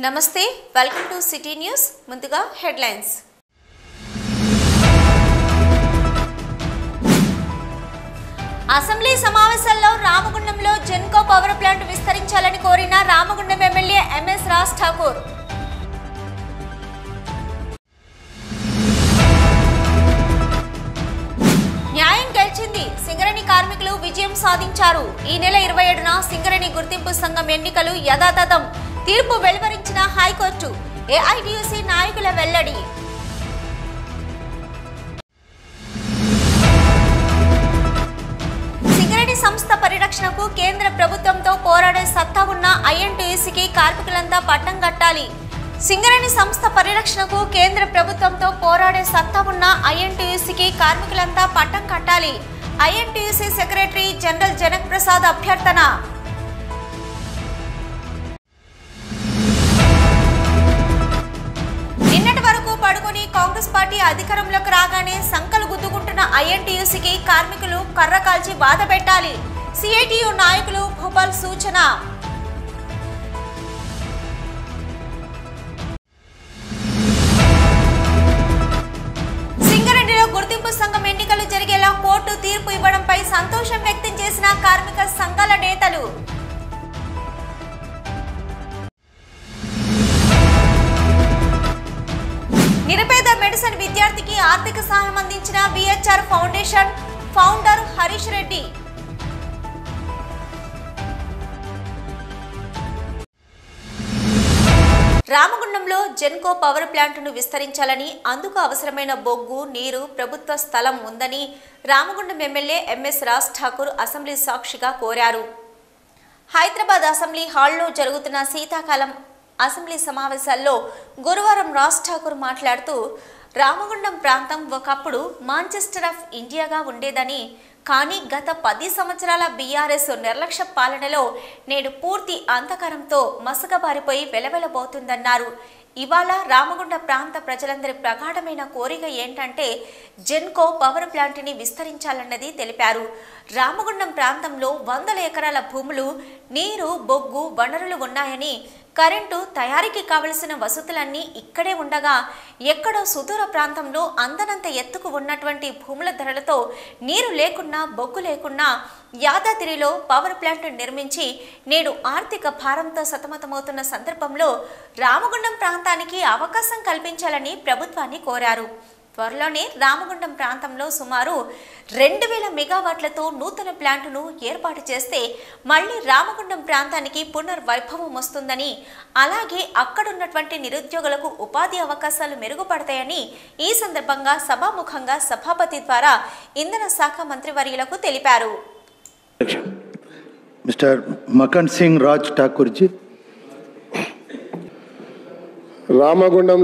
నమస్తే welcome to city news ముందుగా headlines assembly సమావేశాల్లో రామగుండంలో జెన్కో పవర్ ప్లాంట్ విస్తరించాలని కోరిన రామగుండం ఎమ్మెల్యే ఎంఎస్ రాజ్ ఠాకూర్ న్యాయం గెలిచింది సింగరేణి కార్మికులు విజయం సాధించారు ఈ నెల 27న సింగరేణి గుర్తింపు సంఘం ఎన్నికలు యథాతథం తీర్పు వెలువరించిన హైకోర్టు ఏఐటీయూసీ నాయకుల వెల్లడి సింగరేణి సంస్థ పరిరక్షణకు కేంద్ర ప్రభుత్వంతో పోరాడే సత్తా ఉన్న ఐఎన్టీయూసీకి కార్మికులంతా పట్టం కట్టాలి సింగరేణి సంస్థ పరిరక్షణకు కేంద్ర ప్రభుత్వంతో పోరాడే సత్తా ఉన్న ఐఎన్టీయూసీకి కార్మికులంతా పట్టం కట్టాలి INTUC secretary general Janak Prasad అభ్యర్థన పడుకొని కాంగ్రెస్ పార్టీ అధికారంలోకి రాగానే సంకలు గుద్దుకుంటున్న ఐఎన్టీయూసీకి కార్మికులు కర్ర కాల్చి బాధ పెట్టాలి సిఐటియు నాయకులు భూపాల్ సూచన సింగరేణిలో గుర్తింపు సంఘం ఎన్నికలు జరిగేలా కోర్టు తీర్పు ఇవ్వడంపై సంతోషం వ్యక్తం చేసిన కార్మిక సంఘాల నేతలు నిరుపేద మెడిసిన్ విద్యార్థికి ఆర్థిక సహాయం అందించిన VHR foundation founder Harish Reddy రామగుండంలో జెన్కో పవర్ ప్లాంట్ను విస్తరించాలని అందుకు అవసరమైన బొగ్గు నీరు ప్రభుత్వ స్థలం ఉందని Ramagundam MLA MS Raj Thakur assembly సాక్షిగా కోరారు హైదరాబాద్ అసెంబ్లీ హాల్లో జరుగుతున్న శీతాకాలం అసెంబ్లీ సమావేశాల్లో గురువారం రాజ్ ఠాకూర్ మాట్లాడుతూ రామగుండం ప్రాంతం ఒకప్పుడు మాంచెస్టర్ ఆఫ్ ఇండియాగా ఉండేదని కానీ గత 10 సంవత్సరాల బీఆర్ఎస్ నిర్లక్ష్య పాలనలో నేడు పూర్తి అంధకారంతో మసకబారిపోయి వెలవెలబోతుందన్నారు ఇవాళ రామగుండ ప్రాంత ప్రజలందరి ప్రగాఢమైన కోరిక ఏంటంటే జెన్కో పవర్ ప్లాంట్ని విస్తరించాలన్నది తెలిపారు రామగుండం ప్రాంతంలో 100 ఎకరాల భూములు నీరు బొగ్గు వనరులు ఉన్నాయని కరెంటు తయారీకి కావలసిన వసతులన్నీ ఇక్కడే ఉండగా ఎక్కడో సుదూర ప్రాంతంలో అందనంత ఎత్తుకు ఉన్నటువంటి భూముల ధరలతో నీరు లేకున్నా బొగ్గు లేకున్నా యాదాద్రిలో పవర్ ప్లాంట్ నిర్మించి నేడు ఆర్థిక భారంతో సతమతమవుతున్న సందర్భంలో రామగుండం ప్రాంతానికి అవకాశం కల్పించాలని ప్రభుత్వాన్ని కోరారు త్వరలోనే రామగుండం ప్రాంతంలో సుమారు 2000 మెగావాట్లతో నూతన ప్లాంటును ఏర్పాటు చేస్తే మళ్లీ రామగుండం ప్రాంతానికి పునర్వైభవం వస్తుందని అలాగే అక్కడున్నటువంటి నిరుద్యోగులకు ఉపాధి అవకాశాలు మెరుగుపడతాయని ఈ సందర్భంగా సభాముఖంగా సభాపతి ద్వారా ఇంధన శాఖ మంత్రివర్యులకు తెలిపారు మిస్టర్ మకన్ సింగ్ రాజ్ ఠాకూర్ జీ రామగుండం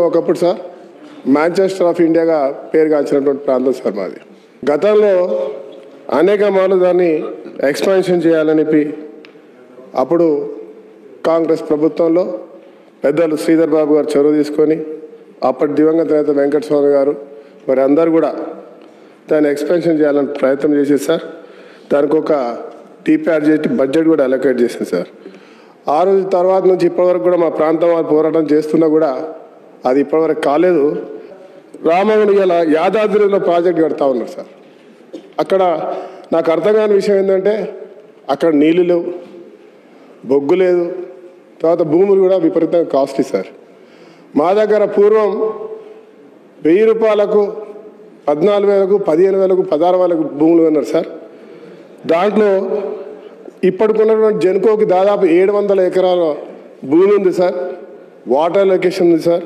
ఒకప్పుడు సార్ మాంచెస్టర్ ఆఫ్ ఇండియాగా పేరుగాంచినటువంటి ప్రాంతం సార్ మాది గతంలో అనేక మార్లు దాన్ని ఎక్స్పాన్షన్ చేయాలని అప్పుడు కాంగ్రెస్ ప్రభుత్వంలో పెద్దలు శ్రీధర్ బాబు గారు చొరవ తీసుకొని అప్పటి దివంగత నేత వెంకటస్వామి గారు మరి అందరు కూడా దాన్ని ఎక్స్పాన్షన్ చేయాలని ప్రయత్నం చేసేది సార్ దానికి ఒక టీపీఆర్ చేసి బడ్జెట్ కూడా అలొకేట్ చేసింది సార్ ఆ రోజు తర్వాత నుంచి ఇప్పటివరకు కూడా మా ప్రాంతం వాళ్ళు పోరాటం చేస్తున్నా కూడా అది ఇప్పటివరకు కాలేదు రామగుండం ఇలా యాదాద్రిలో ప్రాజెక్ట్ కడతా ఉన్నారు సార్ అక్కడ నాకు అర్థం కాని విషయం ఏంటంటే అక్కడ నీళ్ళు లేవు బొగ్గు లేదు తర్వాత భూములు కూడా విపరీతంగా కాస్ట్లీ సార్ మా దగ్గర పూర్వం 1000 రూపాయలకు 14,000కు 15,000కు 16,000కు భూములు ఉన్నారు సార్ దాంట్లో ఇప్పటికున్నటువంటి జెన్కోకి దాదాపు 700 ఎకరాల భూమి ఉంది సార్ వాటర్ లొకేషన్ ఉంది సార్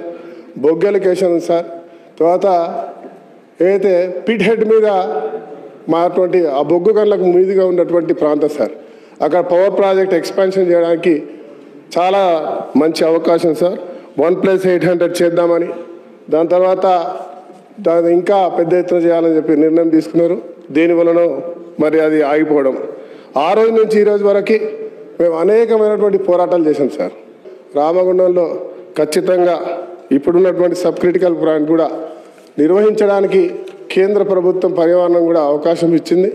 బొగ్గు లొకేషన్ ఉంది సార్ తర్వాత ఏదైతే పిట్ హెడ్ మీద మాటువంటి ఆ బొగ్గు గన్లకు మీదుగా ఉన్నటువంటి ప్రాంతం సార్ అక్కడ పవర్ ప్రాజెక్ట్ ఎక్స్పాన్షన్ చేయడానికి చాలా మంచి అవకాశం సార్ 1+800 చేద్దామని దాని తర్వాత దాన్ని ఇంకా పెద్ద ఎత్తున చేయాలని చెప్పి నిర్ణయం తీసుకున్నారు దేనివలనో మరి అది ఆగిపోవడం ఆ రోజు నుంచి ఈ రోజు వరకు మేము అనేకమైనటువంటి పోరాటాలు చేసాం సార్ రామగుండంలో ఖచ్చితంగా ఇప్పుడున్నటువంటి సబ్ క్రిటికల్ ప్లాంట్ కూడా నిర్వహించడానికి కేంద్ర ప్రభుత్వం పర్యావరణం కూడా అవకాశం ఇచ్చింది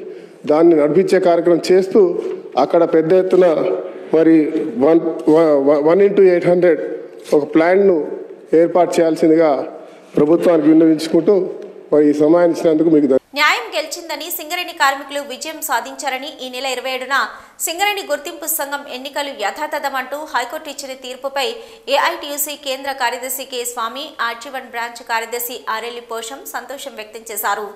దాన్ని నడిపించే కార్యక్రమం చేస్తూ అక్కడ పెద్ద ఎత్తున మరి 1:800 ఒక ప్లాన్ను ఏర్పాటు చేయాల్సిందిగా ప్రభుత్వానికి విన్నవించుకుంటూ మరి ఈ సమయాన్ని ఇచ్చినందుకు మీకు న్యాయం గెలిచిందని సింగరేణి కార్మికులు విజయం సాధించారని ఈ నెల 27న సింగరేణి గుర్తింపు సంఘం ఎన్నికలు యథాతథమంటూ హైకోర్టు ఇచ్చిన తీర్పుపై ఏఐటీయూసీ కేంద్ర కార్యదర్శి కె స్వామి, ఆర్జీవన్ బ్రాంచ్ కార్యదర్శి ఆర్ఎల్లి పోషం సంతోషం వ్యక్తం చేశారు.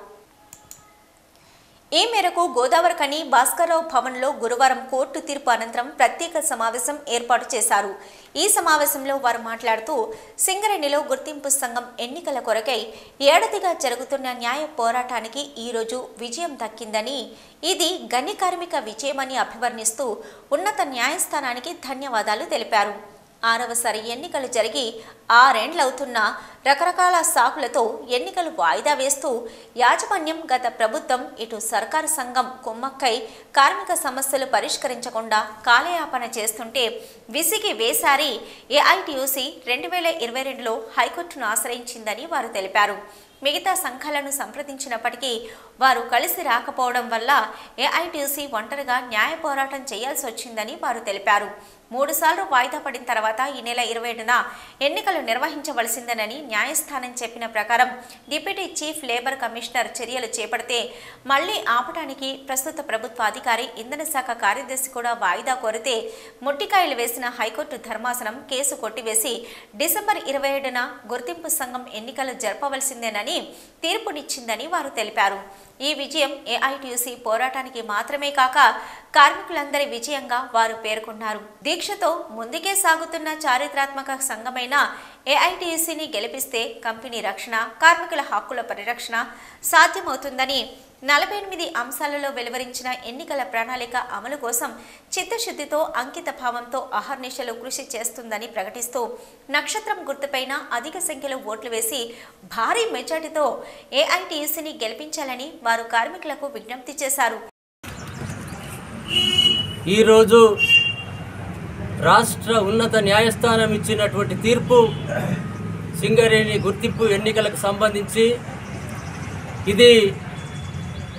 ఈ మేరకు గోదావరిఖని భాస్కర్రావు భవన్లో గురువారం కోర్టు తీర్పు అనంతరం ప్రత్యేక సమావేశం ఏర్పాటు చేశారు. ఈ సమావేశంలో వారు మాట్లాడుతూ సింగరేణిలో గుర్తింపు సంఘం ఎన్నికల కొరకై ఏడాదిగా జరుగుతున్న న్యాయ పోరాటానికి ఈరోజు విజయం దక్కిందని, ఇది గని కార్మిక విజయమని అభివర్ణిస్తూ ఉన్నత న్యాయస్థానానికి ధన్యవాదాలు తెలిపారు. 6వసారి ఎన్నికలు జరిగి 6 ఏండ్లవుతున్నా రకరకాల సాకులతో ఎన్నికలు వాయిదా వేస్తూ యాజమాన్యం గత ప్రభుత్వం ఇటు సర్కారు సంఘం కుమ్మక్కై కార్మిక సమస్యలు పరిష్కరించకుండా కాలయాపన చేస్తుంటే విసిగి వేసారి ఏఐటీయూసీ 2022లో హైకోర్టును ఆశ్రయించిందని వారు తెలిపారు. మిగతా సంఘాలను సంప్రదించినప్పటికీ వారు కలిసి రాకపోవడం వల్ల ఏఐటీయూసీ ఒంటరిగా న్యాయ పోరాటం చేయాల్సి వచ్చిందని వారు తెలిపారు. 3 సార్లు వాయిదా పడిన తర్వాత ఈ నెల 27న ఎన్నికలు నిర్వహించవలసిందేనని న్యాయస్థానం చెప్పిన ప్రకారం డిప్యూటీ చీఫ్ లేబర్ కమిషనర్ చర్యలు చేపడితే మళ్లీ ఆపడానికి ప్రస్తుత ప్రభుత్వ అధికారి ఇంధన శాఖ కార్యదర్శి కూడా వాయిదా కోరితే ముట్టికాయలు వేసిన హైకోర్టు ధర్మాసనం కేసు కొట్టివేసి డిసెంబర్ 27న గుర్తింపు సంఘం ఎన్నికలు జరపవలసిందేనని తీర్పునిచ్చిందని వారు తెలిపారు. ఈ విజయం ఏఐటీయూసీ పోరాటానికి మాత్రమే కాక కార్మికులందరి విజయంగా వారు పేర్కొన్నారు. దీక్షతో ముందుకే సాగుతున్న చారిత్రాత్మక సంఘమైన ఏఐటీయూసీని గెలిపిస్తే కంపెనీ రక్షణ, కార్మికుల హక్కుల పరిరక్షణ సాధ్యమవుతుందని 48 అంశాలలో వెలువరించిన ఎన్నికల ప్రణాళిక అమలు కోసం చిత్తశుద్ధితో అంకిత భావంతో అహర్నిశలు కృషి చేస్తుందని ప్రకటిస్తూ నక్షత్రం గుర్తుపైన అధిక సంఖ్యలో ఓట్లు వేసి భారీ మెజార్టీతో ఏఐటీయూసీని గెలిపించాలని వారు కార్మికులకు విజ్ఞప్తి చేశారు. ఈరోజు రాష్ట్ర ఉన్నత న్యాయస్థానం ఇచ్చినటువంటి తీర్పు సింగరేణి గుర్తింపు ఎన్నికలకు సంబంధించి ఇది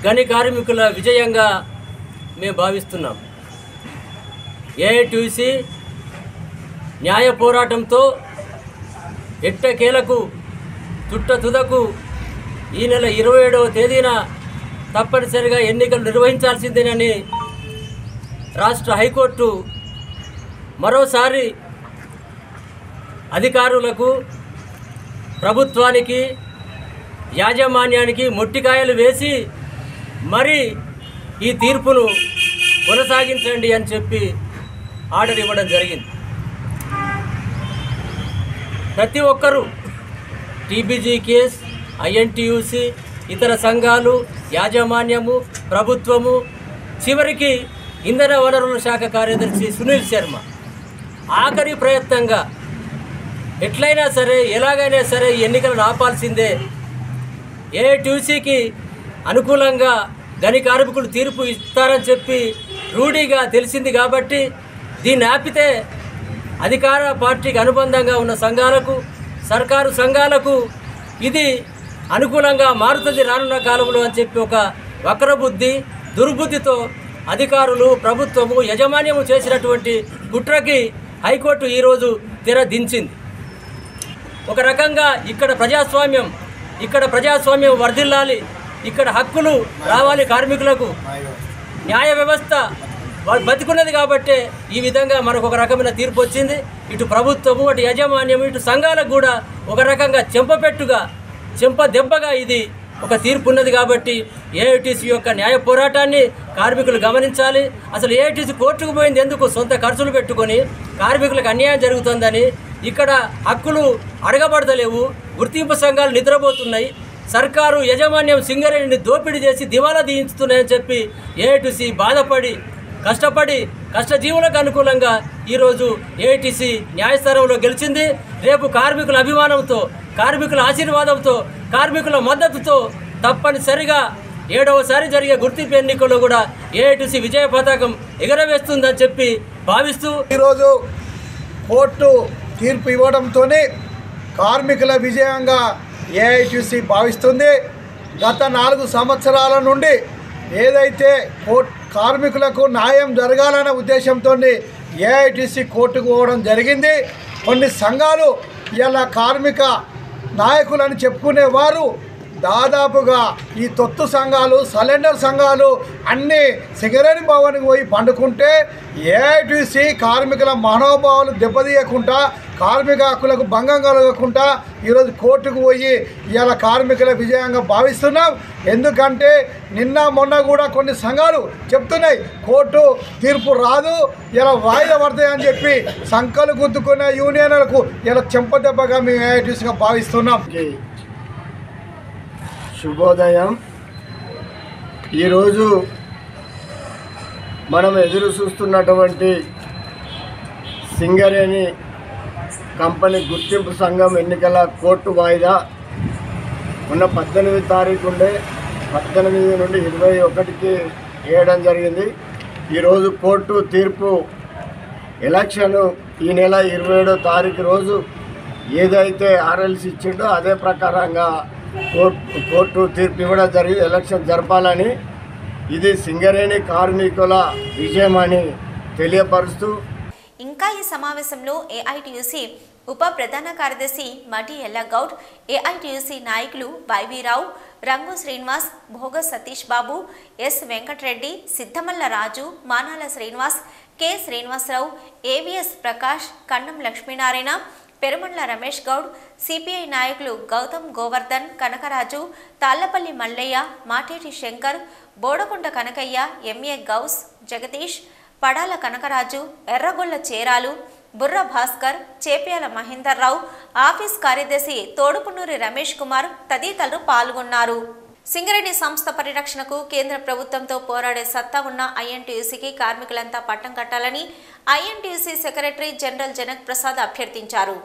గని కార్మికుల విజయంగా మేము భావిస్తున్నాం. ఏఐటీయూసీ న్యాయ పోరాటంతో ఎట్టకేలకు తుదకు ఈ నెల 27వ తేదీన తప్పనిసరిగా ఎన్నికలు నిర్వహించాల్సిందేనని రాష్ట్ర హైకోర్టు మరోసారి అధికారులకు, ప్రభుత్వానికి, యాజమాన్యానికి మొట్టికాయలు వేసి మరి ఈ తీర్పును కొనసాగించండి అని చెప్పి ఆర్డర్ ఇవ్వడం జరిగింది. ప్రతి ఒక్కరూ టీబీజీ కేస్, ఐఎన్టీయూసీ, ఇతర సంఘాలు, యాజమాన్యము, ప్రభుత్వము, చివరికి ఇంధన వనరుల శాఖ కార్యదర్శి సునీల్ శర్మ ఆఖరి ప్రయత్నంగా ఎట్లయినా సరే, ఎలాగైనా సరే ఎన్నికలను ఆపాల్సిందే, ఏఐటీయూసీకి అనుకూలంగా గని కార్మికులు తీర్పు ఇస్తారని చెప్పి రూఢీగా తెలిసింది కాబట్టి దీన్ని ఆపితే అధికార పార్టీకి అనుబంధంగా ఉన్న సంఘాలకు, సర్కారు సంఘాలకు ఇది అనుకూలంగా మారుతుంది రానున్న కాలంలో అని చెప్పి ఒక వక్రబుద్ధి, దుర్బుద్ధితో అధికారులు, ప్రభుత్వము, యాజమాన్యము చేసినటువంటి కుట్రకి హైకోర్టు ఈరోజు తెరదించింది. ఒక రకంగా ఇక్కడ ప్రజాస్వామ్యం వర్ధిల్లాలి, ఇక్కడ హక్కులు రావాలి కార్మికులకు, న్యాయ వ్యవస్థ బతికున్నది కాబట్టే ఈ విధంగా మనకు ఒక రకమైన తీర్పు వచ్చింది. ఇటు ప్రభుత్వము, అటు యాజమాన్యము, ఇటు సంఘాలకు కూడా ఒక రకంగా చెంపదెబ్బగా ఇది ఒక తీర్పు ఉన్నది కాబట్టి ఏఐటీసీ యొక్క న్యాయ పోరాటాన్ని కార్మికులు గమనించాలి. అసలు ఏఐటీసీ కోర్టుకు పోయింది ఎందుకు? సొంత ఖర్చులు పెట్టుకొని కార్మికులకు అన్యాయం జరుగుతుందని. ఇక్కడ హక్కులు అడగబడతలేవు, గుర్తింపు సంఘాలు నిద్రపోతున్నాయి, సర్కారు యాజమాన్యం సింగరేణిని దోపిడీ చేసి దివాలా తీయించుతున్నాయని చెప్పి ఏఐటీసీ బాధపడి కష్టపడి కష్టజీవులకు అనుకూలంగా ఈరోజు ఏఐటీసీ న్యాయస్థానంలో గెలిచింది. రేపు కార్మికుల అభిమానంతో, కార్మికుల ఆశీర్వాదంతో, కార్మికుల మద్దతుతో తప్పనిసరిగా 7వసారి జరిగే గుర్తింపు ఎన్నికల్లో కూడా ఏఐటీసీ విజయ పతాకం ఎగరవేస్తుందని చెప్పి భావిస్తూ ఈరోజు కోర్టు తీర్పు ఇవ్వడంతోనే కార్మికుల విజయంగా ఏఐటీసీ భావిస్తుంది. గత 4 సంవత్సరాల నుండి ఏదైతే కార్మికులకు న్యాయం జరగాలనే ఉద్దేశంతో ఏఐటీసీ కోర్టుకు పోవడం జరిగింది. కొన్ని సంఘాలు ఇలా కార్మిక నాయకులని చెప్పుకునేవారు దాదాపుగా ఈ తొత్తు సంఘాలు, సలెండర్ సంఘాలు అన్నీ సింగరేణి భవన్కి పోయి పండుకుంటే ఏఐటీసీ కార్మికుల మనోభావాలు దెబ్బతీయకుండా, కార్మిక హక్కులకు భంగం కలగకుండా ఈరోజు కోర్టుకు పోయి ఇలా కార్మికుల విజయంగా భావిస్తున్నాం. ఎందుకంటే నిన్న మొన్న కూడా కొన్ని సంఘాలు చెప్తున్నాయి కోర్టు తీర్పు రాదు, ఇలా వాయిదా పడతాయని చెప్పి సంఘాలు గుద్దుకున్న యూనియన్లకు ఇలా చెంపదెబ్బగా మేము ఏఐటీసీగా భావిస్తున్నాం. శుభోదయం. ఈరోజు మనం ఎదురు చూస్తున్నటువంటి సింగరేణి కంపెనీ గుర్తింపు సంఘం ఎన్నికల కోర్టు వాయిదా మొన్న 18 తారీఖు ఉండే 18 నుండి 21కి వేయడం జరిగింది. ఈరోజు కోర్టు తీర్పు ఎలక్షన్ ఈ నెల 27వ తారీఖు రోజు ఏదైతే ఆర్ఎల్సీ ఇచ్చిండో అదే ప్రకారంగా కోర్టు తీర్పు ఇవ్వడం జరిగింది. ఎలక్షన్ జరపాలని, ఇది సింగరేణి కార్మికుల విజయమని తెలియపరుస్తూ ఇంకా ఈ సమావేశంలో ఏఐటీయూసీ ఉప ప్రధాన కార్యదర్శి మటి ఎల్లగౌడ్, ఏఐటీయూసీ నాయకులు వైవీరావు, రంగు శ్రీనివాస్, భోగ సతీష్ బాబు, ఎస్ వెంకటరెడ్డి, సిద్ధమల్ల రాజు, మానాల శ్రీనివాస్, కె శ్రీనివాసరావు, ఏవిఎస్ ప్రకాష్, కన్నం లక్ష్మీనారాయణ, పెరుమండ్ల రమేష్ గౌడ్, సిపిఐ నాయకులు గౌతమ్ గోవర్ధన్, కనకరాజు, తాళ్లపల్లి మల్లయ్య, మాటేటి శంకర్, బోడకొండ కనకయ్య, ఎంఏ గౌస్, జగదీష్, పడాల కనకరాజు, ఎర్రగొల్ల చేరాలు, బుర్ర భాస్కర్, చేప్యాల మహేందర్రావు, ఆఫీస్ కార్యదర్శి తోడుపునూరి రమేష్ కుమార్ తదితరులు పాల్గొన్నారు. సింగరేణి సంస్థ పరిరక్షణకు కేంద్ర ప్రభుత్వంతో పోరాడే సత్తా ఉన్న ఐఎన్టీయూసీకి కార్మికులంతా పట్టం కట్టాలని INTUC secretary general Janak Prasad అభ్యర్థించారు.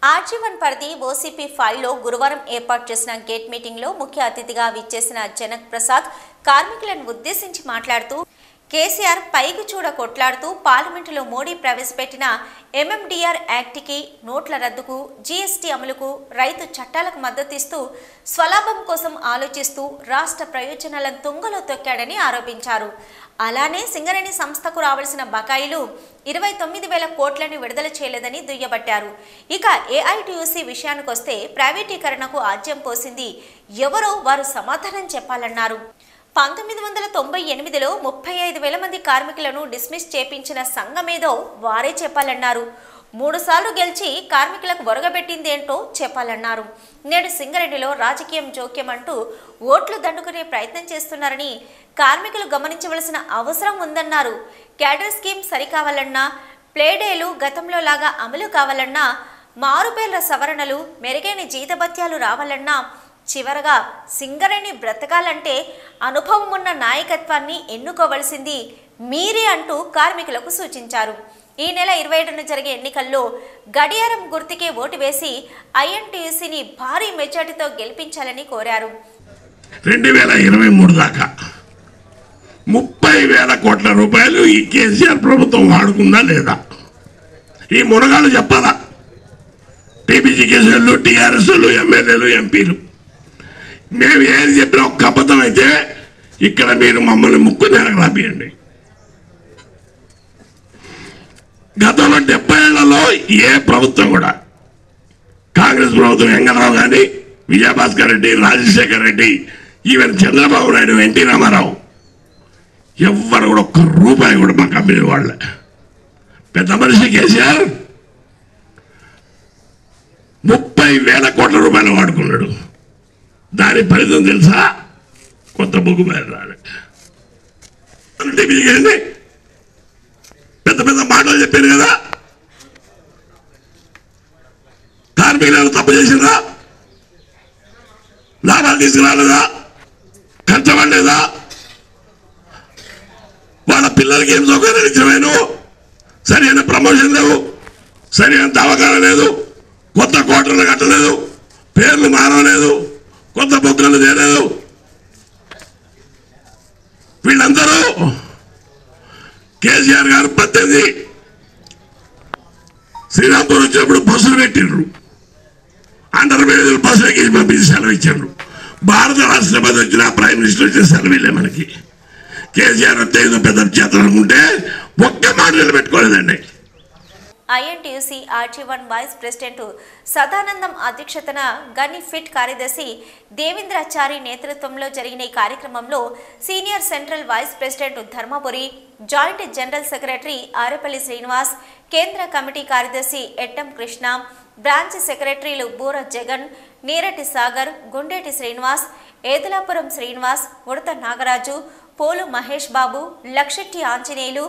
ఆర్జీవన్ పరిధి ఓసీపీ 5లో గురువారం ఏర్పాటు చేసిన గేట్ మీటింగ్లో ముఖ్య అతిథిగా విచ్చేసిన జనక్ ప్రసాద్ కార్మికులను ఉద్దేశించి మాట్లాడుతూ కేసీఆర్ పైకి చూడ కొట్లాడుతూ పార్లమెంటులో మోడీ ప్రవేశపెట్టిన ఎంఎండీఆర్ యాక్ట్కి, నోట్ల రద్దుకు, జీఎస్టీ అమలుకు, రైతు చట్టాలకు మద్దతిస్తూ స్వలాభం కోసం ఆలోచిస్తూ రాష్ట్ర ప్రయోజనాలను తుంగలో తొక్కాడని ఆరోపించారు. అలానే సింగరేణి సంస్థకు రావాల్సిన బకాయిలు 29,000 కోట్లని విడుదల చేయలేదని దుయ్యబట్టారు. ఇక ఏఐటీయూసీ విషయానికొస్తే ప్రైవేటీకరణకు ఆజ్యం పోసింది ఎవరో వారు సమాధానం చెప్పాలన్నారు. 1998లో 35,000 మంది కార్మికులను డిస్మిస్ చేపించిన సంఘమేదో వారే చెప్పాలన్నారు. 3 సార్లు గెలిచి కార్మికులకు బొరగబెట్టిందేంటో చెప్పాలన్నారు. నేడు సింగరేణిలో రాజకీయం జోక్యం అంటూ ఓట్లు దండుకునే ప్రయత్నం చేస్తున్నారని కార్మికులు గమనించవలసిన అవసరం ఉందన్నారు. క్యాడర్ స్కీమ్ సరికావాలన్నా, ప్లేడేలు గతంలో లాగా అమలు కావాలన్నా, మారుపేర్ల సవరణలు, మెరుగైన జీతభత్యాలు రావాలన్నా, చివరగా సింగరేణి బ్రతకాలంటే అనుభవం ఉన్న నాయకత్వాన్ని ఎన్నుకోవలసింది మీరే అంటూ కార్మికులకు సూచించారు. ఈ నెల 27న జరిగే ఎన్నికల్లో గడియారం గుర్తుకే ఓటు వేసి ఐఎన్టీయూసీని భారీ మెజార్టీతో గెలిపించాలని కోరారు. 2023 దాకా 30,000 కోట్ల రూపాయలు ఈ కేసీఆర్ ప్రభుత్వం వాడుకుందా లేదా? ఈ మునగాలు చెప్పాలా? టీపీసీ కేసులు, టీఆర్ఎస్లు, ఎమ్మెల్యేలు, ఎంపీలు మేము ఏది చెప్పినా ఒక్క అబద్ధం అయితే ఇక్కడ మీరు మమ్మల్ని ముక్కు నేలకు రాపియండి. గతంలో 70 ఏళ్లలో ఏ ప్రభుత్వం కూడా, కాంగ్రెస్ ప్రభుత్వం, వెంకటరావు గాని, విజయభాస్కర్ రెడ్డి, రాజశేఖర్ రెడ్డి, ఈవెన్ చంద్రబాబు నాయుడు, ఎన్టీ రామారావు, ఎవ్వరు కూడా ఒక్క రూపాయి కూడా మా కంపెనీ వాళ్ళే. పెద్ద మనిషి కేసీఆర్ 30,000 కోట్ల రూపాయలు వాడుకున్నాడు. దాని ఫలితం తెలుసా? కొత్త బొగ్గు బయలుదేరాలి. పెద్ద పెద్ద మాటలు చెప్పారు కదా. కార్మికులు తప్పు చేసినరా? లాభాలు తీసుకురాలేదా? కష్టపడలేదా? వాళ్ళ పిల్లలకి ఏం సౌకర్యాలు ఇచ్చినవేను? సరైన ప్రమోషన్ లేవు, సరైన దవాఖాన లేదు, కొత్త కోటలు కట్టలేదు, పేర్లు మారలేదు, కొత్త బొగ్గలు చేయలేదు. వీళ్ళందరూ కేసీఆర్ గారు 18 శ్రీరాంపూర్ వచ్చినప్పుడు బస్సులు పెట్టిండ్రు. అండర్గ్రేడ్ బస్సులు ఎక్కి పంపించి సెలవు ఇచ్చారు. భారత రాష్ట్రపతి వచ్చిన, ప్రైమ్ మినిస్టర్ వచ్చిన సెలవు ఇల్లే మనకి. కేసీఆర్ వస్తే ఏదో పెద్ద చేతలు అనుకుంటే ఒక్క మాట నిలబెట్టుకోలేదండి. INTUC RG1 vice president Sadanandam అధ్యక్షతన గని ఫిట్ కార్యదర్శి దేవేంద్రాచారి నేతృత్వంలో జరిగిన ఈ కార్యక్రమంలో senior central vice president Dharmapuri, joint general secretary Arepalli Srinivas, కేంద్ర కమిటీ కార్యదర్శి ఎట్టం కృష్ణ, బ్రాంచ్ సెక్రటరీలు బూర జగన్, నీరటి సాగర్, గుండేటి శ్రీనివాస్, ఏదులాపురం శ్రీనివాస్, ఉడత నాగరాజు, పోలు మహేష్ బాబు, లక్షెట్టి ఆంజనేయులు,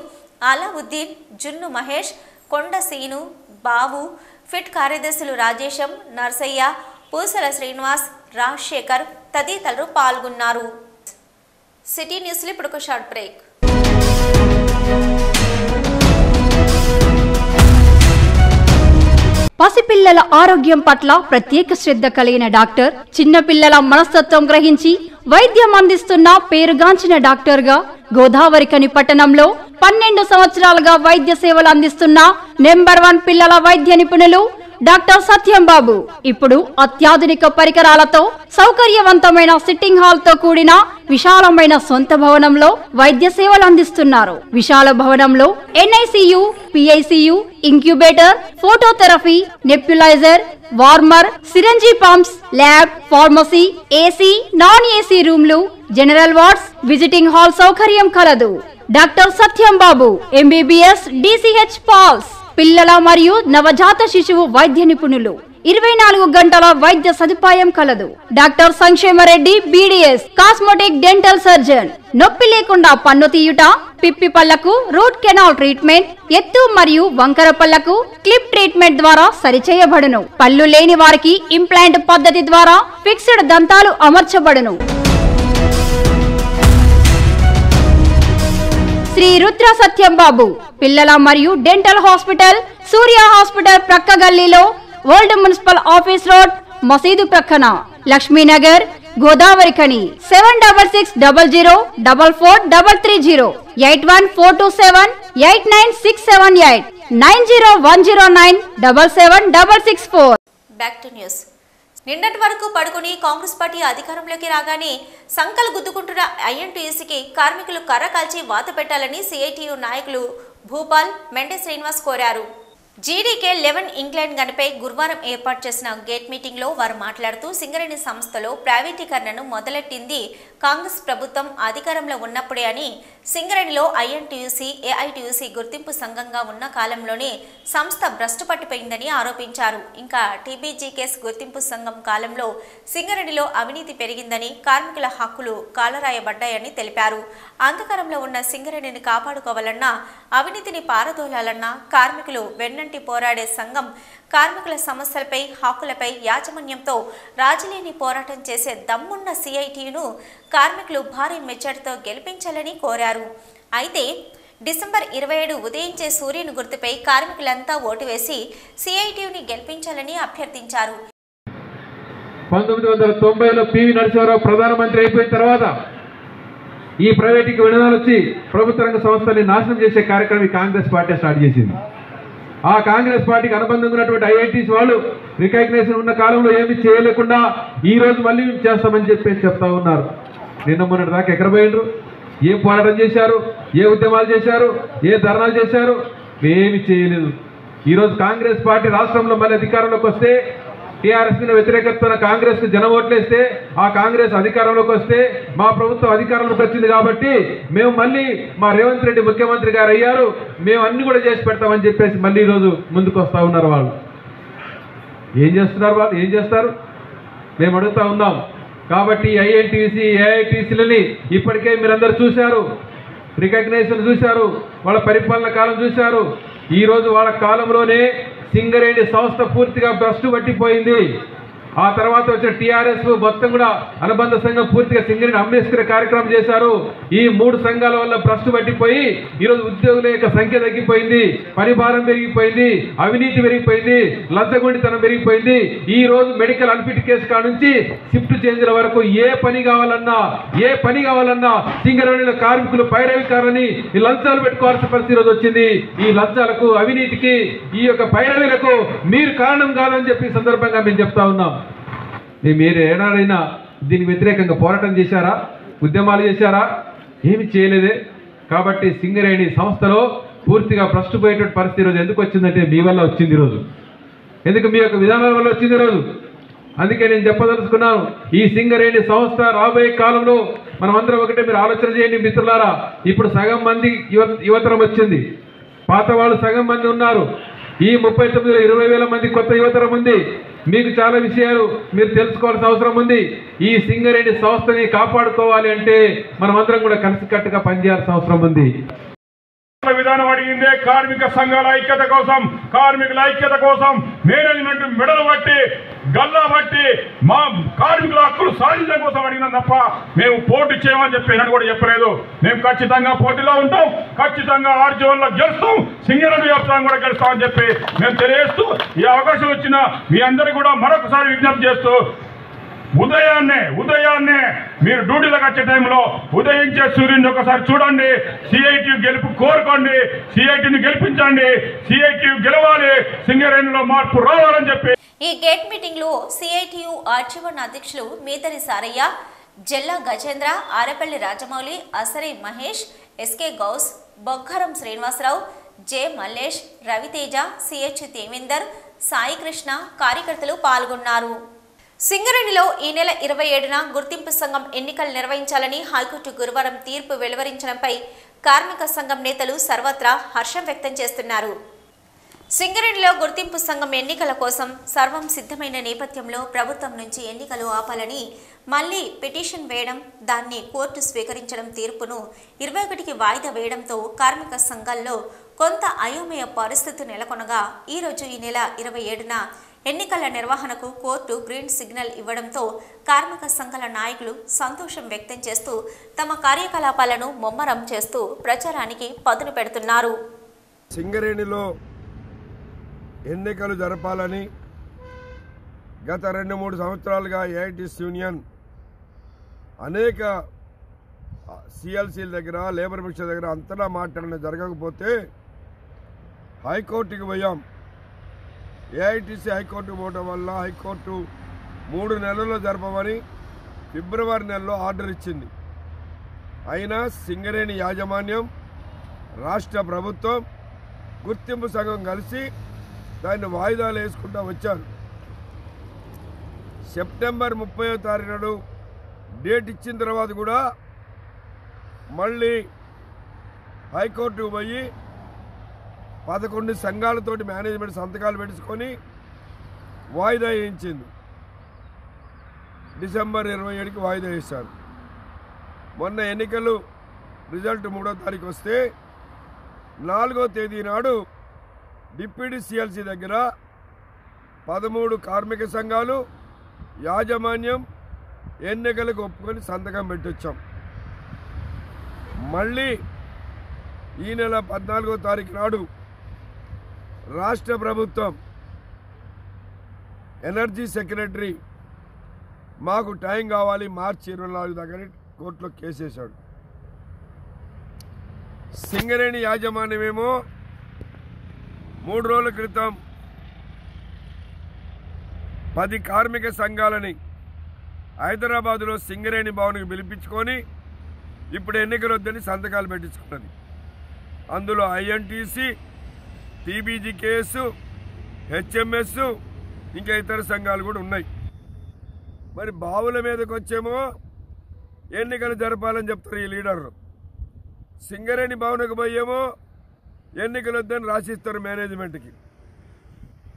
అలావుద్దీన్, జున్ను మహేష్, కొండ సీను, బాబు, ఫిట్ కార్యదర్శులు రాజేశం, నర్సయ్య, పూసల శ్రీనివాస్, రాజశేఖర్ తదితరులు పాల్గొన్నారు. సిటీ న్యూస్లో ఇప్పుడు ఒక షార్ట్ బ్రేక్. పసిపిల్లల ఆరోగ్యం పట్ల ప్రత్యేక శ్రద్ధ కలిగిన డాక్టర్, చిన్నపిల్లల మనస్తత్వం గ్రహించి వైద్యం అందిస్తున్న పేరుగాంచిన డాక్టర్గా గోదావరిఖని పట్టణంలో 12 సంవత్సరాలుగా వైద్య సేవలు అందిస్తున్న నెంబర్ 1 పిల్లల వైద్య నిపుణులు డాక్టర్ సత్యం బాబు ఇప్పుడు అత్యాధునిక పరికరాలతో సౌకర్యవంతమైన సిట్టింగ్ హాల్ తో కూడిన విశాలమైన సొంత భవనంలో వైద్య సేవలు అందిస్తున్నారు. విశాల భవనంలో NICU, PICU, incubator, phototherapy, nebuliser, warmer, సిరంజీ pumps, lab, pharmacy, AC, non AC రూమ్లు, జనరల్ వార్డ్స్, విజిటింగ్ హాల్ సౌకర్యం కలదు. డాక్టర్ సత్యం బాబు MBBS, DCH పాల్స్, పిల్లల మరియు నవజాత శిశువు వైద్య నిపుణులు, 24 గంటల వైద్య సదుపాయం కలదు. Doctor Sankshema Reddy BDS, cosmetic dental surgeon, నొప్పి లేకుండా పన్ను తీయుట, పిప్పి పళ్లకు రూట్ కెనాల్ ట్రీట్మెంట్, ఎత్తు మరియు వంకర పళ్లకు క్లిప్ ట్రీట్మెంట్ ద్వారా సరిచేయబడును. పళ్ళు లేని వారికి ఇంప్లాంట్ పద్ధతి ద్వారా ఫిక్స్డ్ దంతాలు అమర్చబడును. శ్రీ రుద్ర సత్యం బాబు పిల్లల మరియు డెంటల్ హాస్పిటల్, సూర్య హాస్పిటల్ ప్రక్క గల్లీలో, ఓల్డ్ మున్సిపల్ ఆఫీస్ రోడ్, మసీదు ప్రక్కన, Lakshmi Nagar, Godavarikhani. 7600004430, 8142789678, 9010977664. Back to news. నిన్నటి వరకు పడుకుని కాంగ్రెస్ పార్టీ అధికారంలోకి రాగానే సంకలు గుద్దుకుంటున్న ఐఎన్టీయూసీకి కార్మికులు కర్ర కాల్చి వాత పెట్టాలని CITU నాయకులు భూపాల్, మెండే శ్రీనివాస్ కోరారు. GDK 11 ఇంగ్లాండ్ గనిపై గురువారం ఏర్పాటు చేసిన గేట్ మీటింగ్లో వారు మాట్లాడుతూ సింగరేణి సంస్థలో ప్రైవేటీకరణను మొదలెట్టింది కాంగ్రెస్ ప్రభుత్వం అధికారంలో ఉన్నప్పుడే అని, సింగరేణిలో INTUC, AITUC గుర్తింపు సంఘంగా ఉన్న కాలంలోనే సంస్థ భ్రష్టు పట్టిపోయిందని ఆరోపించారు. ఇంకా TBGKS గుర్తింపు సంఘం కాలంలో సింగరేణిలో అవినీతి పెరిగిందని, కార్మికుల హక్కులు కాలరాయబడ్డాయని తెలిపారు. అంధకారంలో ఉన్న సింగరేణిని కాపాడుకోవాలన్నా, అవినీతిని పారదోలాలన్నా కార్మికులు వెన్నంటి పోరాడే సంఘం కార్మికుల సమస్యలపై, హక్కులపై యాజమాన్యంతో రాజీలేని పోరాటం చేసే దమ్మున్న CITUను కార్మికులు భారీ మెజార్టీతో గెలిపించాలని కోరారు. అయితే డిసెంబర్ 27 ఉదయించే సూర్యుని గుర్తుపై కార్మికులంతా ఓటు వేసి CITUని గెలిపించాలని అభ్యర్థించారు. 1990లో PV నరసింహారావు ప్రధానమంత్రి అయిపోయిన తర్వాత ఈ ప్రైవేటీకి విడుదల వచ్చి ప్రభుత్వ రంగ సంస్థల్ని నాశనం చేసే కార్యక్రమం కాంగ్రెస్ పార్టీ స్టార్ట్ చేసింది. ఆ కాంగ్రెస్ పార్టీకి అనుబంధంగా ఉన్నటువంటి IITs వాళ్ళు రికగ్నేషన్ ఉన్న కాలంలో ఏమి చేయలేకుండా ఈ రోజు మళ్ళీ చేస్తామని చెప్పేసి చెప్తా ఉన్నారు. నిన్న మొన్నటి దాకా ఎక్కడ పోయినరు? ఏం పోరాటం చేశారు? ఏ ఉద్యమాలు చేశారు? ఏ ధర్నాలు చేశారు? ఏమి చేయలేదు. ఈరోజు కాంగ్రెస్ పార్టీ రాష్ట్రంలో మళ్ళీ అధికారంలోకి వస్తే, TRS మీద వ్యతిరేకతతో కాంగ్రెస్కి జనం ఓట్లేస్తే, ఆ కాంగ్రెస్ అధికారంలోకి వస్తే, మా ప్రభుత్వం అధికారంలోకి వచ్చింది కాబట్టి మేము మళ్ళీ మా రేవంత్ రెడ్డి ముఖ్యమంత్రి గారు అయ్యారు, మేము అన్ని కూడా చేసి పెడతామని చెప్పేసి మళ్ళీ ఈరోజు ముందుకు వస్తూ ఉన్నారు. వాళ్ళు ఏం చేస్తున్నారు? వాళ్ళు ఏం చేస్తారు? మేము అడుగుతూ ఉన్నాం. కాబట్టి INTUC, AITCలని ఇప్పటికే మీరందరూ చూశారు, రికగ్నేషన్ చూశారు, వాళ్ళ పరిపాలన కాలం చూశారు. ఈరోజు వాళ్ళ కాలంలోనే సింగరేణి సంస్థ పూర్తిగా భ్రష్టు పట్టిపోయింది. ఆ తర్వాత వచ్చిన TRS మొత్తం కూడా అనుబంధ సంఘం పూర్తిగా సింగరేణి అమ్మేసుకునే కార్యక్రమం చేశారు. ఈ 3 సంఘాల వల్ల భ్రష్టు పట్టిపోయి ఈరోజు ఉద్యోగుల యొక్క సంఖ్య తగ్గిపోయింది, పరిభారం పెరిగిపోయింది, అవినీతి పెరిగిపోయింది, లంచగొండితనం పెరిగిపోయింది. ఈ రోజు మెడికల్ అన్ఫిట్ కేసు కాడ నుంచి షిఫ్ట్ చేంజ్ల వరకు ఏ పని కావాలన్నా సింగరేణిలో కార్మికులు పైరవికారని ఈ లంచాలు పెట్టుకోవాల్సిన పరిస్థితి రోజు వచ్చింది. ఈ లంచాలకు, అవినీతికి, ఈ యొక్క పైరవీలకు మీరు కారణం కాదని చెప్పి సందర్భంగా మేము చెప్తా ఉన్నాం. మీరు ఏనాడైనా దీనికి వ్యతిరేకంగా పోరాటం చేశారా? ఉద్యమాలు చేశారా? ఏమి చేయలేదే. కాబట్టి సింగరేణి సంస్థలో పూర్తిగా భ్రష్టుపోయేటువంటి పరిస్థితి ఈరోజు ఎందుకు వచ్చిందంటే మీ వల్ల వచ్చింది ఈరోజు, ఎందుకు మీ యొక్క విధానాల వల్ల వచ్చింది ఈరోజు. అందుకే నేను చెప్పదలుచుకున్నాను, ఈ సింగరేణి సంస్థ రాబోయే కాలంలో మనమందరం ఒకటే, మీరు ఆలోచన చేయండి మిత్రులారా. ఇప్పుడు సగం మంది యువతరం వచ్చింది, పాత వాళ్ళు సగం మంది ఉన్నారు. ఈ 39లో 20,000 మంది కొత్త యువతరం ఉంది. మీకు చాలా విషయాలు మీరు తెలుసుకోవాల్సిన అవసరం ఉంది. ఈ సింగరేణి సంస్థని కాపాడుకోవాలి అంటే మనమందరం కూడా కలిసికట్టుగా పనిచేయాల్సిన అవసరం ఉంది. విధానం అడిగిందే కార్మిక సంఘాల ఐక్యత కోసం, కార్మికుల ఐక్యత కోసం మేనేజ్మెంట్ మెడలు బట్టి గల్లా బట్టి మా కార్మికుల హక్కులు సాధించడం కోసం అడిగినాం తప్ప మేము పోటీ చేయమని చెప్పి కూడా చెప్పలేదు. మేము ఖచ్చితంగా పోటీలో ఉంటాం, ఖచ్చితంగా ఆర్జీవన్లో గెలుస్తాం, సింగరేణి వ్యవసాయం కూడా గెలుస్తామని చెప్పి మేము తెలియజేస్తూ, ఈ అవకాశం వచ్చిన మీ అందరికీ కూడా మరొకసారి విజ్ఞప్తి చేస్తూ, ఉదయాన్నే మీరు డ్యూటీలకు వచ్చే టైంలో ఉదయించే సూర్యుని ఒకసారి చూడండి. సిఐటి గెలుపు కోరుకోండి, సిఐటిని గెలిపించండి, సిఐటి గెలవాలి, సింగరేణిలో మార్పు రావాలని చెప్పి ఈ గేట్ మీటింగ్ లో సిఐటియు ఆర్జీవన్ అధ్యక్షులు Mitari Sarayya, Jalla Gajendra, Arapalli Rajamouli, Asari Mahesh, SK Gous, Boggaram Srinivasarao, J Mallesh, Raviteja, CH Devender, Sai Krishna కార్యకర్తలు పాల్గొన్నారు. సింగరేణిలో ఈ నెల 27న గుర్తింపు సంఘం ఎన్నికలు నిర్వహించాలని హైకోర్టు గురువారం తీర్పు వెలువరించడంపై కార్మిక సంఘం నేతలు సర్వత్రా హర్షం వ్యక్తం చేస్తున్నారు. సింగరేణిలో గుర్తింపు సంఘం ఎన్నికల కోసం సర్వం సిద్ధమైన నేపథ్యంలో ప్రభుత్వం నుంచి ఎన్నికలు ఆపాలని మళ్లీ పిటిషన్ వేయడం, దాన్ని కోర్టు స్వీకరించడం, తీర్పును 21కి వాయిదా వేయడంతో కార్మిక సంఘాల్లో కొంత అయోమయ పరిస్థితి నెలకొనగా ఈరోజు ఈ నెల 27న ఎన్నికల నిర్వహణకు కోర్టు గ్రీన్ సిగ్నల్ ఇవ్వడంతో కార్మిక సంఘాల నాయకులు సంతోషం వ్యక్తం చేస్తూ తమ కార్యకలాపాలను ముమ్మరం చేస్తూ ప్రచారానికి పదును పెడుతున్నారు. సింగరేణిలో ఎన్నికలు జరపాలని గత 2-3 సంవత్సరాలుగా ఏఐటీసీ యూనియన్ అనేక సిఎల్సీల దగ్గర, లేబర్ మిషన్ దగ్గర అంతటా మాట్లాడిన జరగకపోతే హైకోర్టుకి పోయాం. ఏఐటీసీ హైకోర్టుకు పోవడం వల్ల హైకోర్టు 3 నెలల్లో జరపమని ఫిబ్రవరి నెలలో ఆర్డర్ ఇచ్చింది. అయినా సింగరేణి యాజమాన్యం, రాష్ట్ర ప్రభుత్వం, గుర్తింపు సంఘం కలిసి దాన్ని వాయిదాలు వేసుకుంటూ వచ్చారు. సెప్టెంబర్ 30వ తారీఖు నాడు డేట్ ఇచ్చిన తర్వాత కూడా మళ్ళీ హైకోర్టుకు పోయి 11 సంఘాలతోటి మేనేజ్మెంట్ సంతకాలు పెట్టుకొని వాయిదా వేయించింది. డిసెంబర్ 27కి వాయిదా వేశారు. మొన్న ఎన్నికలు రిజల్ట్ 3వ తారీఖు వస్తే 4వ తేదీ నాడు డిప్యూటీ సిఎల్సీ దగ్గర 13 కార్మిక సంఘాలు, యాజమాన్యం ఎన్నికలకు ఒప్పుకొని సంతకం పెట్టొచ్చాం. మళ్ళీ ఈ నెల 14వ తారీఖు నాడు రాష్ట్ర ప్రభుత్వం ఎనర్జీ సెక్రటరీ మాకు టైం కావాలి, మార్చి 24 దగ్గర కోర్టులో కేసేశాడు. సింగరేణి యాజమాన్యమేమో 3 రోజుల క్రితం 10 కార్మిక సంఘాలని హైదరాబాదులో సింగరేణి భవన్కి పిలిపించుకొని ఇప్పుడు ఎన్నికలు వద్దని సంతకాలు పెట్టించుకున్నది. అందులో ఐఎన్టీసీ, టీబీజీ కేసు, హెచ్ఎంఎస్, ఇంకా ఇతర సంఘాలు కూడా ఉన్నాయి. మరి బావుల మీదకి వచ్చేమో ఎన్నికలు జరపాలని చెప్తారు ఈ లీడర్లు, సింగరేణి భవన్కు పోయేమో ఎన్నికలు వద్దని రాసిస్తారు మేనేజ్మెంట్కి.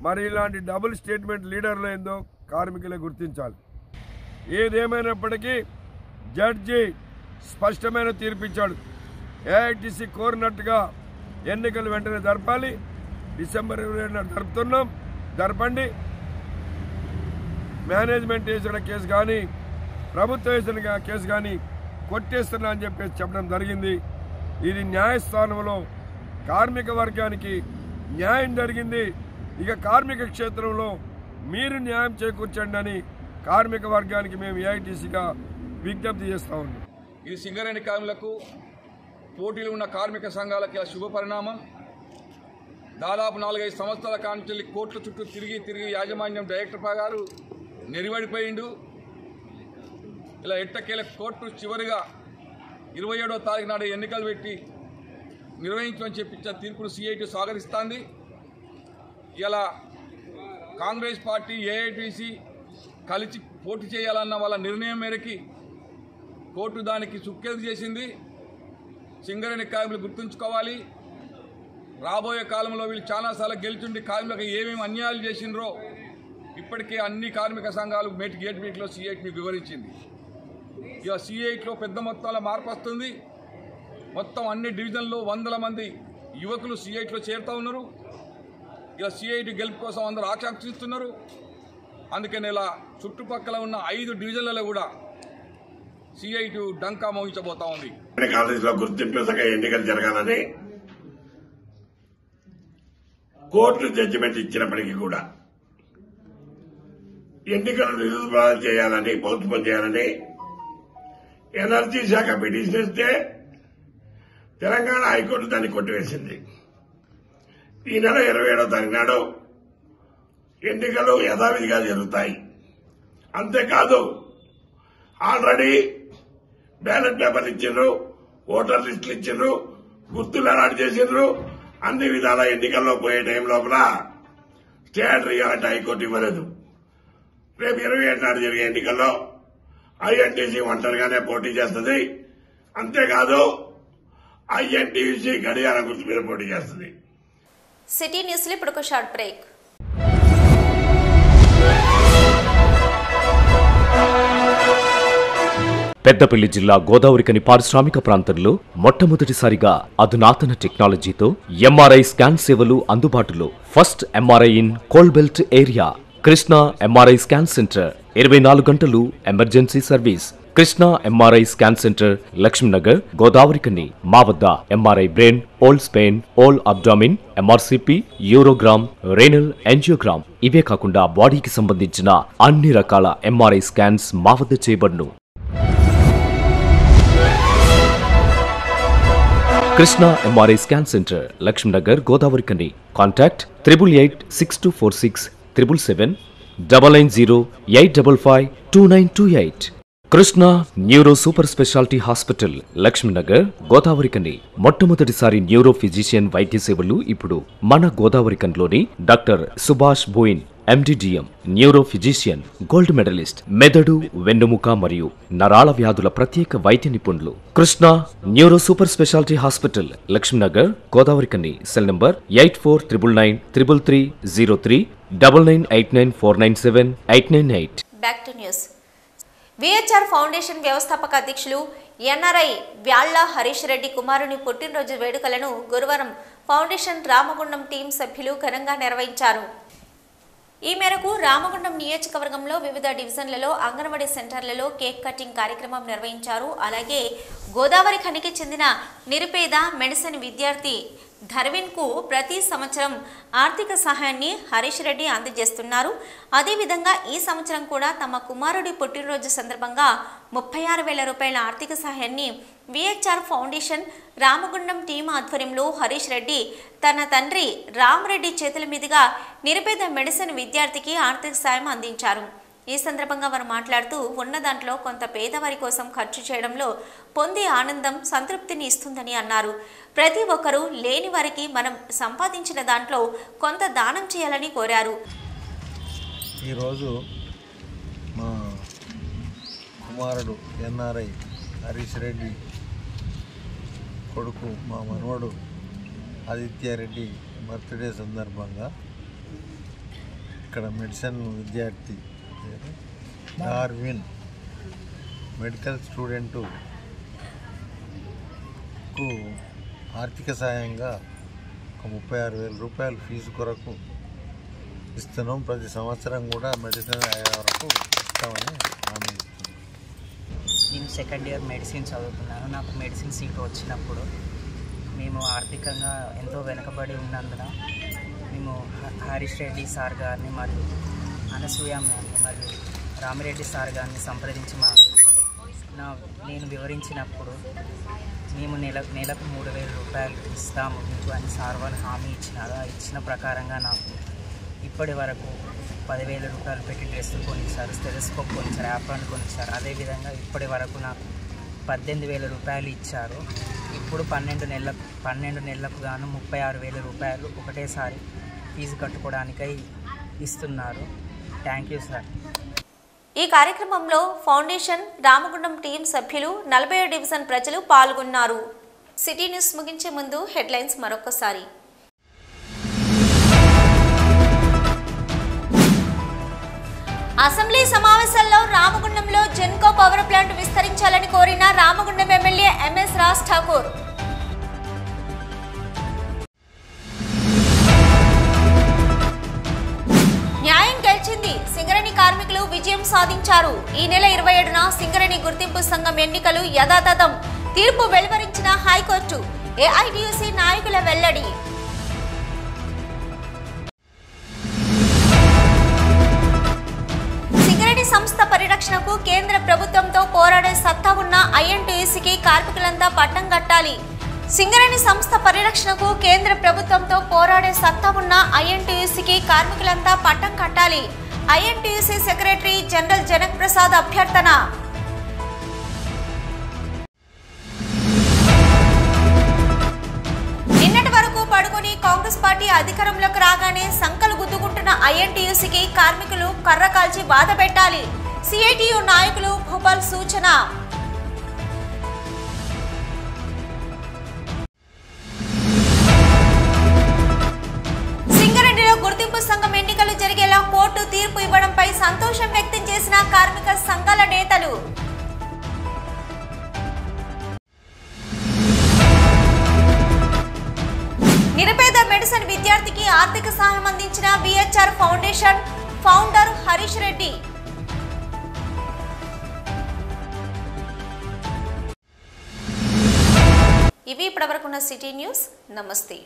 మరి ఇలాంటి డబుల్ స్టేట్మెంట్ లీడర్లు ఏందో కార్మికులే గుర్తించాలి. ఏదేమైనప్పటికీ జడ్జి స్పష్టమైన తీర్పిచ్చాడు. ఏఐటీసీ కోరినట్టుగా ఎన్నికలు వెంటనే జరపాలి. డిసెంబర్ 27 జరుపుతున్నాం, జరపండి. మేనేజ్మెంట్ వేసిన కేసు కానీ ప్రభుత్వం వేసిన కేసు కానీ కొట్టేస్తున్నా అని చెప్పేసి చెప్పడం జరిగింది. ఇది న్యాయస్థానంలో కార్మిక వర్గానికి న్యాయం జరిగింది. ఇక కార్మిక క్షేత్రంలో మీరు న్యాయం చేకూర్చండి అని కార్మిక వర్గానికి మేము ఏఐటీసీగా విజ్ఞప్తి చేస్తూ ఉన్నాం. ఇది సింగరేణి కార్మికులకు, పోటీలు ఉన్న కార్మిక సంఘాలకి శుభ పరిణామం. దాదాపు 4-5 సంవత్సరాల కాంచెల్లి కోర్టుల చుట్టూ తిరిగి యాజమాన్యం డైరెక్టర్ గారు నెరివడిపోయిండు. ఇలా ఎట్టకేల కోర్టు చివరిగా 27వ తారీఖు నాడు ఎన్నికలు పెట్టి నిర్వహించమని చెప్పించిన తీర్పును సిఐటి స్వాగతిస్తోంది. ఇలా కాంగ్రెస్ పార్టీ ఏఐటీసీ కలిసి పోటీ చేయాలన్న వాళ్ళ నిర్ణయం మేరకి కోర్టు దానికి సుఖ్యత చేసింది. సింగరేణి కార్మికులు గుర్తుంచుకోవాలి, రాబోయే కాలంలో వీళ్ళు చాలాసార్లు గెలుచుండి కార్మికులకు ఏమేమి అన్యాయాలు చేసిండ్రో ఇప్పటికే అన్ని కార్మిక సంఘాలు గేట్ మీట్లో సిఐటి వివరించింది. ఇక సిఐటిలో పెద్ద మొత్తంలో మార్పు వస్తుంది. మొత్తం అన్ని డివిజన్లో వందల మంది యువకులు సిఐటిలో చేరుతూ ఉన్నారు. ఇక సిఐటి గెలుపు కోసం అందరూ ఆకాంక్షిస్తున్నారు. అందుకని ఇలా చుట్టుపక్కల ఉన్న 5 డివిజన్లలో కూడా సిఐటి డంకా మోగించబోతా ఉంది. కాలేజీలో గుర్తింపు ఎన్నికలు జరగాలని కోర్టు జడ్జిమెంట్ ఇచ్చినప్పటికీ కూడా ఎన్నికలు నిరుద్యోగం చేయాలని పోస్ట్పోన్ చేయాలని ఎనర్జీ శాఖ పిటిషన్ ఇస్తే తెలంగాణ హైకోర్టు దాన్ని కొట్టివేసింది. ఈ నెల 27వ తారీఖు నాడు ఎన్నికలు యథావిధిగా జరుగుతాయి. అంతేకాదు ఆల్రెడీ బ్యాలెట్ పేపర్లు ఇచ్చిండ్రు, ఓటర్ లిస్టులు ఇచ్చిండ్రు, గుర్తులు అలాట్ చేసిండ్రు. అన్ని విధాల ఎన్నికల్లో పోయే టైం లోపల స్టే ఆర్డర్ ఇవ్వాలంటే హైకోర్టు ఇవ్వలేదు. రేపు 27 నాడు జరిగే ఎన్నికల్లో ఐఎన్టీసీ ఒంటరిగానే పోటీ చేస్తుంది. అంతేకాదు ఐఎన్టీసీ గడియారం గుర్తు మీద పోటీ చేస్తుంది. సిటీ న్యూస్లో ఇప్పుడు ఒక షార్ట్ బ్రేక్. పెద్దపల్లి జిల్లా గోదావరికని పారిశ్రామిక ప్రాంతంలో మొట్టమొదటిసారిగా అధునాతన టెక్నాలజీతో ఎంఆర్ఐ స్కాన్ సేవలు అందుబాటులో. First MRI in coal belt area. Krishna MRI scan centre 24 గంటలు emergency service. Krishna MRI scan centre, Lakshmi Nagar, Godavarikhani. మా వద్ద MRI brain, whole spine, whole abdomen, MRCP, urogram, renal angiogram, ఇవే కాకుండా బాడీకి సంబంధించిన అన్ని రకాల ఎంఆర్ఐ స్కాన్స్ మా వద్ద చేయబడును. Krishna MRI scan centre, Lakshmi Nagar, Godavarikhani. Contact 888646 777 990 855 2928. Krishna neuro super speciality hospital, Laxminagar, Godavarikhani. మొట్టమొదటిసారి న్యూరో ఫిజిషియన్ వైద్య సేవలు ఇప్పుడు మన గోదావరికన్లోని doctor Subhash Boyin, MD DM, neuro physician, gold medalist, మెదడు, వెన్నుముక మరియు నరాల వ్యాధుల ప్రత్యేక వైద్య నిపుణులు. Krishna neuro super speciality hospital, Laxminagar, Godavarikhani. Cell number 84993303 9989497898. Back to news. VHR foundation వ్యవస్థాపక అధ్యక్షులు ఎన్ఆర్ఐ వ్యాళ్ల హరీష్ రెడ్డి కుమారుని పుట్టినరోజు వేడుకలను గురువారం ఫౌండేషన్ రామగుండం టీం సభ్యులు ఘనంగా నిర్వహించారు. ఈ మేరకు రామగుండం నియోజకవర్గంలో వివిధ డివిజన్లలో అంగన్వాడీ సెంటర్లలో కేక్ కటింగ్ కార్యక్రమం నిర్వహించారు. అలాగే గోదావరి ఖనికి చెందిన నిరుపేద మెడిసిన్ విద్యార్థి ధర్విన్కు ప్రతి సంవత్సరం ఆర్థిక సహాయాన్ని హరీష్ రెడ్డి అందజేస్తున్నారు. అదేవిధంగా ఈ సంవత్సరం కూడా తమ కుమారుడి పుట్టినరోజు సందర్భంగా 36,000 రూపాయల ఆర్థిక సహాయాన్ని విహెచ్ఆర్ ఫౌండేషన్ రామగుండం టీం ఆధ్వర్యంలో హరీష్ రెడ్డి తన తండ్రి రామరెడ్డి చేతుల మీదుగా నిరుపేద మెడిసిన్ విద్యార్థికి ఆర్థిక సాయం అందించారు. ఈ సందర్భంగా వారు మాట్లాడుతూ ఉన్న దాంట్లో కొంత పేదవారి కోసం ఖర్చు చేయడంలో పొందే ఆనందం సంతృప్తిని ఇస్తుందని అన్నారు. ప్రతి ఒక్కరూ లేని వారికి మనం సంపాదించిన దాంట్లో కొంత దానం చేయాలని కోరారు. ఈరోజు మా కుమారుడు ఎన్ఆర్ఐ హరీష్ రెడ్డి కొడుకు మా మనవడు ఆదిత్యారెడ్డి బర్త్డే సందర్భంగా ఇక్కడ మెడిసిన్ విద్యార్థి డార్విన్ మెడికల్ స్టూడెంటుకు ఆర్థిక సాయంగా ఒక 36,000 రూపాయలు ఫీజు కొరకు ఇస్తున్నాం. ప్రతి సంవత్సరం కూడా మెడిసిన్ అయ్యే వరకు ఇస్తామని హామీ ఇస్తున్నాం. నేను సెకండ్ ఇయర్ మెడిసిన్ చదువుతున్నాను. నాకు మెడిసిన్ సీట్ వచ్చినప్పుడు మేము ఆర్థికంగా ఎంతో వెనుకబడి ఉన్నందున మేము హరీష్ రెడ్డి సార్ గారిని మరియు అనసూయ మ్యామ్ని మరియు రామిరెడ్డి సార్ గారిని సంప్రదించి నేను వివరించినప్పుడు మేము నెలకు 3,000 రూపాయలు ఇస్తాము మీకు అని సార్ వాళ్ళు హామీ ఇచ్చినారు. ఆ ఇచ్చిన ప్రకారంగా నాకు ఇప్పటి వరకు 10,000 రూపాయలు పెట్టి డ్రెస్సులు కొనిచ్చారు, స్టెథోస్కోప్ కొనిచ్చారు, యాప్రాన్ కొనిచ్చారు. అదేవిధంగా ఇప్పటి వరకు నాకు 18,000 రూపాయలు ఇచ్చారు. ఇప్పుడు 12 నెలలకు గాను 36,000 రూపాయలు ఒకటేసారి ఫీజు కట్టుకోవడానికై ఇస్తున్నారు. Thank you sir. ఈ కార్యక్రమంలో ఫౌండేషన్ రామగుండం టీం సభ్యులు 40 డివిజన్ ప్రజలు పాల్గొన్నారు. సిటీ న్యూస్ ముగించే ముందు హెడ్లైన్స్ మరొకసారి. అసెంబ్లీ సమావేశాల్లో రామగుండంలో జెన్కో పవర్ ప్లాంట్ విస్తరించాలని కోరిన రామగుండం ఎమ్మెల్యే ఎంఎస్ రాజ్ ఠాకూర్. న్యాయం గెలిచింది, సింగరేణి కార్మికులు విజయం సాధించారు. ఈ నెల 27న సింగరేణి గుర్తింపు సంఘం ఎన్నికలు యథాతథం, తీర్పు వెలువరించిన హైకోర్టు. ఏఐటీయూసీ నాయకుల వెల్లడి. సింగరేణి సంస్థ పరిరక్షణకు కేంద్ర ప్రభుత్వంతో పోరాడే సత్తా ఉన్న ఐఎన్టీయూసీకి కార్మికులంతా పట్టం కట్టాలి. సింగరేణి సంస్థ పరిరక్షణకు కేంద్ర ప్రభుత్వంతో పోరాడే సత్తా ఉన్న ఐఎన్టీయూసీకి కార్మికులంతా పట్టం కట్టాలి. INTUC secretary general Janak Prasad అభ్యర్థన. నిన్నటి వరకు పడుకొని కాంగ్రెస్ పార్టీ అధికారంలోకి రాగానే సంకలు గుద్దుకుంటున్న ఐఎన్టీయూసీకి కార్మికులు కర్ర కాల్చి బాధ పెట్టాలి. సిఐటియు నాయకులు భూపాల్ సూచన. సింగరేణిలో గుర్తింపు సంఘం ఎన్నికలు జరిగేలా కోర్టు తీర్పు ఇవ్వడంపై సంతోషం వ్యక్తం చేసిన కార్మిక సంఘాల నేతలు. నిరుపేద మెడిసిన్ విద్యార్థికి ఆర్థిక సహాయం అందించిన VHR foundation founder Harish Reddy. ఇవి ఇప్పటివరకున్న సిటీ న్యూస్. నమస్తే.